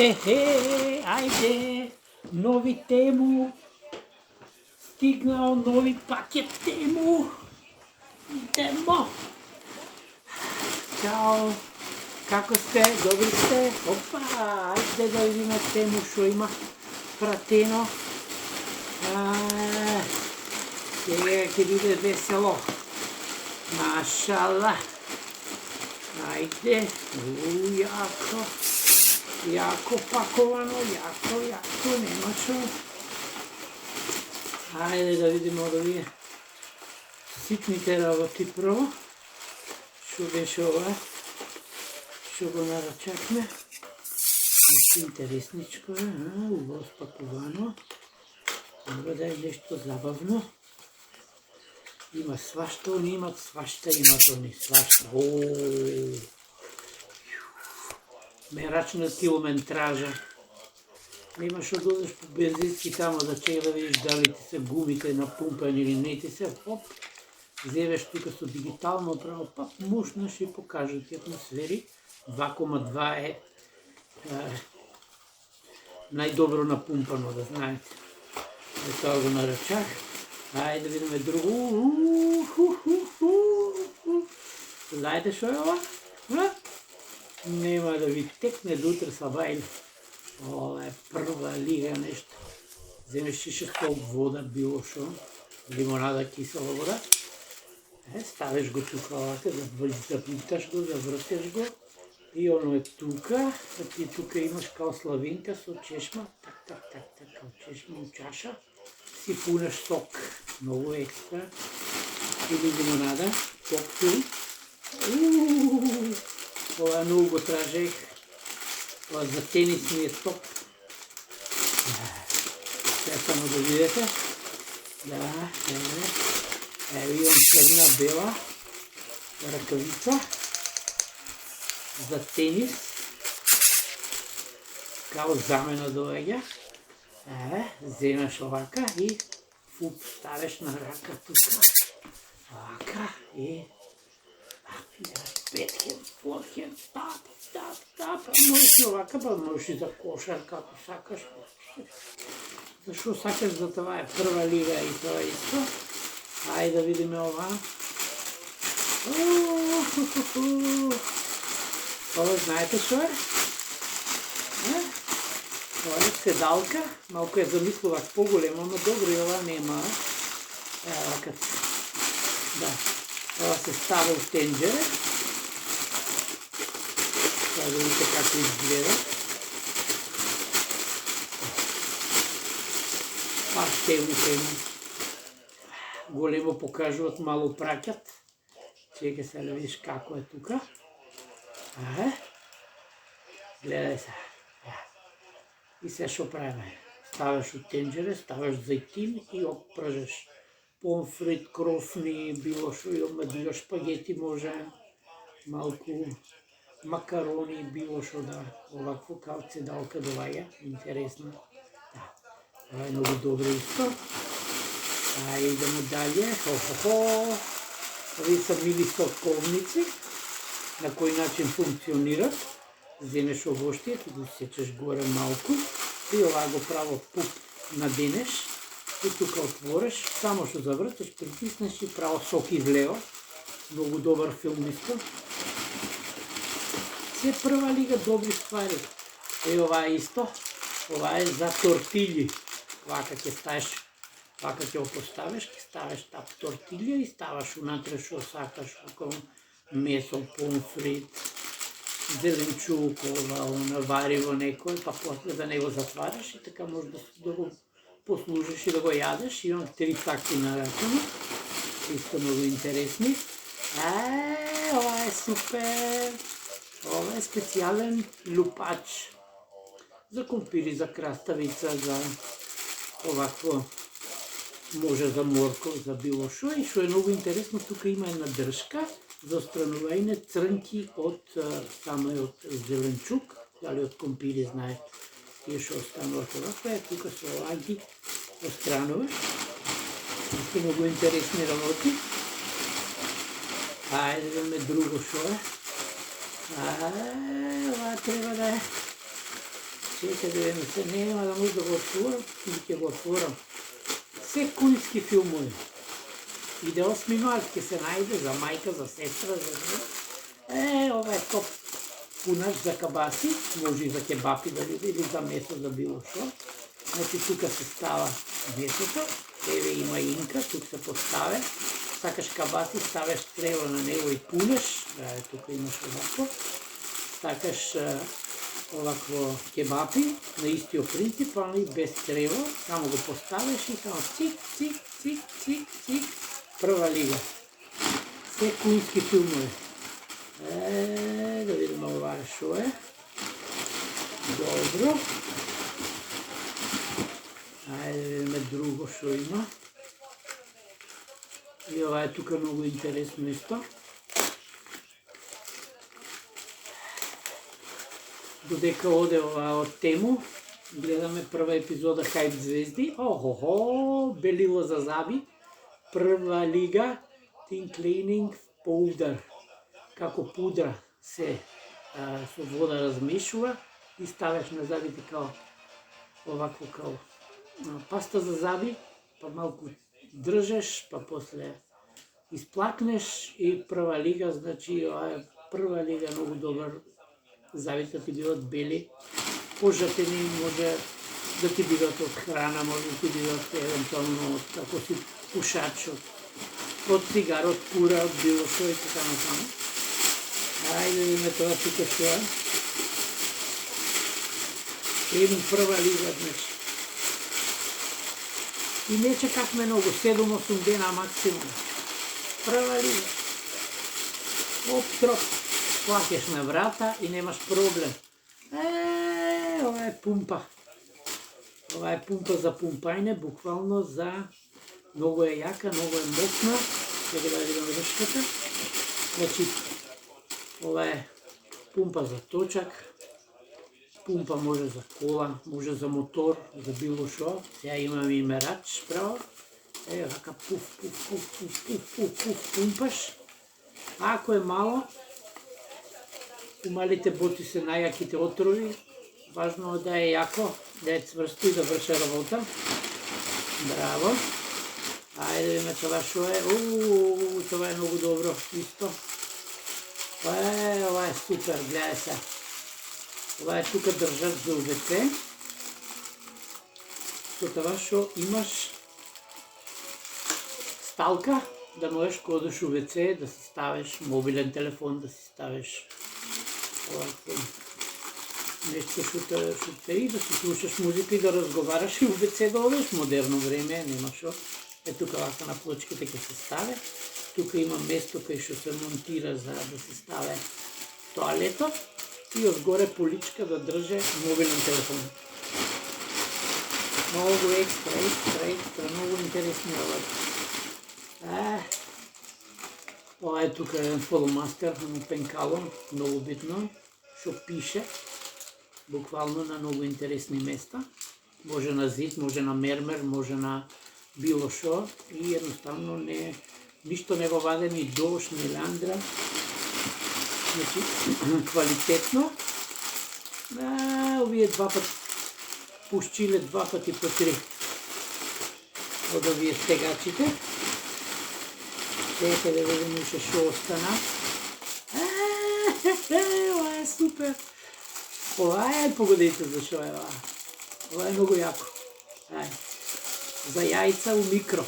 Ајде, нови тему. Стигнал нови пакет тему. Идемо. Чао. Како сте? Добри сте? Опа, ајде да видиме тему што има пратено. Сега ќе биде весело. Машала. Ајде. Јако. Јако паковано, јако, нема шо. Ајде да видиме од овие ситните работи прво. Шо беше ова? Шо го нарачавме? Нешто интересничко е, убаво спакувано. Мора да е нешто забавно. Има свашта, они имат свашта, свашта. Мерачна километража. Нема шо додеш по бензински тамо да чека да видиш дали ти се гумите напумпани или не ти се. Оп, вземеш тука со дигитално право, пак мушнеш и покажа ти атмосфери. 2,2 е најдобро напумпано, да знаете. Тоа го нарачах. Ајде да видиме друго. Знаете шо е ова? Нема да ви текне до утре сабајле. Ова е прва лига нешто. Земеш шишехтол вода, било шо. Лимонада, кисела вода. Ставиш го тука овака, заплиташ го, завртеш го. И оно е тука. Ти тука имаш као славинка со чешма. Так, као чешма у чаша. Си пунеш сок. Многу екстра. Или лимонада. Коктейл. Ова многу го тражех. Ова за тенис ми е топ. Сега само да видите. Ево имам црна бела ракавица за тенис. Као замена доаѓа. Земаш овака и фуп, ставиш на рака тука. Овака и петхен, форхен, тап. Можеш и овака, па можеш и за кошарка, ако сакаш. Зашо сакаш за това е прва лига и тоа исто. Ајде да видиме ова. Ова знаете шо е? Ова е седалка. Малко е замислувак по-големо, но добро и ова нема. Ева кај. Да. Ова се става у тенџере. Сега да видите како изгледа. Паштелника има. Големо покажуват, мало праќат. Чекай се да видиш како е тука. Гледај се. И се шо правиме. Ставаш у тенџере, ставаш зајтин и оппржеш. Помфрит, крофни, било шо, било шпагети може. Малку макарони, било шо да. Овакво као цедалка доваѓа. Интересно. Ова е многу добро исто. Ајде идемо далje. Ови са мили соковници. На кој начин функционират. Земеш овоштие, ти го сечеш горе малку. И ова го право пуп наденеш. И тука отвориш. Само што завртеш, притиснеш и право сок излева. Многу добар филм исто. Се прва лига добри ствари. Ова е исто. Ова е за тортили. Вака ќе ставиш, вака ќе го поставиш, ќе ставиш тап тортилја и ставаш унатре шо сакаш, како месо, помфрит, зеленчук, ова, вариво некој, па после да не го затвариш и така може да го послужиш и да го јадеш. Имам 3 такви нарачани, исто многу интересни. Ова е супер! Ова е специјален лупач за компири, за краставица, за овакво, може за морков, за било шо. И шо е многу интересно, тука има една држка за отстранување црнки од зеленчук, дали од компири, знаете, тие шо остануват оваква, тука со ова ги отстрануваш. Исто многу интересни работи. Ајде да видиме друго шо е. Ова треба да е Чекай да видим се, нема да може да го отворам, или ќе го отворам. Се кујски филмови. Иде 8 март, ќе се најде за мајка, за сестра, за... ова е топ. Пунаш за кабаси, може и за кебапи да биде, или за месо, за било шо. Значи тука се става месото, еве има инка, тук се поставя. Сакаш кабаси, ставаш стрела на него и пунеш, тука имаш овако. Сакаш овакво кебапи, на истиот принцип, али без стрела, само го поставиш и само цик, цик, цик, цик, цик, прва лига. Се кујски филмови. Да видим ова шо е. Добро. Ајде да видиме друго шо има. И ова е тука многу интересно исто. Додека оде ова од тему, гледаме прва епизода Хајп звезди. Охо, белило за заби. Прва лига, Thin Cleaning Powder. Како пудра се со вода размешува и ставаш на забите као овакво као паста за заби, па малку држеш, па после исплакнеш и прва лига, значи ова е прва лига многу добар. Забите ти бидат бели, пожатени, може да ти бидат од храна, може да ти бидат евентуално ако си пушач од цигар, од кура, од било шо и така насаму. Ајде да видиме тоа тука што е. Еден прва лига, значи. И не чекавме многу, 7-8 дена максимум. Прва лига. Оп, троп. Плакеш на врата и немаш проблем. Ова е пумпа. Ова е пумпа за пумпајне, буквално за... Многу е јака, многу е мокна. Сега да видам вршката. Значи, ова е пумпа за точак. Пумпа може за кола, може за мотор, за било шо. Сега имаме и мерач, право. Вака пуф, пуф, пуф, пуф, пуф, пуф, пуф, пумпаш. Ако е мало, малите боти се најаките отрови. Важно е да е јако, да е цврсто и да врши работа. Браво. Ајде да видиме това шо е. Това е многу добро, исто. Ова е супер, гледај се. Ова е тука држач за УВЦ. Со това шо имаш сталка, да можеш кога одиш УВЦ да си ставиш мобилен телефон, да си ставиш нешто што те и да си слушаш музика и да разговараш и УВЦ да одеш, модерно време, нема шо. Тука вака на плочките ќе се ставе. Тука има место кај што се монтира за да се ставе тоалетот и одгоре поличка да држе мобилен телефон. Многу екстра, многу интересни ова. Ова е тука еден фоломастер на пенкало, многу битно, што пише, буквално на многу интересни места. Може на зид, може на мермер, може на било шо и едноставно ништо не го ваде ни дожд, ни ландра. Значи, квалитетно. Овие два пати пушчиле, два пати по 3 од овие стегачите. Чекај да видим уште шо остана. Ова е супер. Ова е, погодите за шо е ова. Ова е многу јако. За јајца у микро.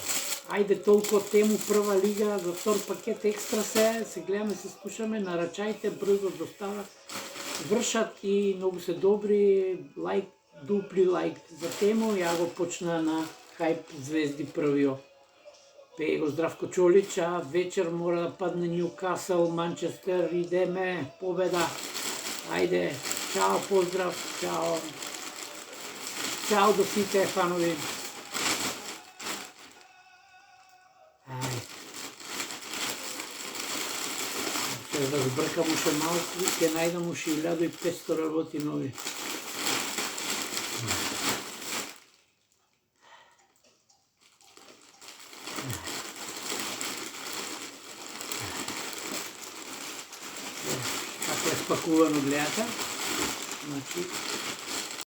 Ајде толку од тему прва лига, за втор пакет екстра се гледаме, се слушаме, нарачајте, брзо достава, вршат и многу се добри, лайк, дупли лайк за тему, ја го почна на Хајп звезди првио. Пее го Здравко Чолич, а вечер мора да падне Нјукасел, Манчестер, идеме, победа. Ајде, чао, поздрав, чао. Чао до сите фанови. Се разбркам уште малку, ќе најдам уште 1500 работи нови. Како е спакувано гледате, значи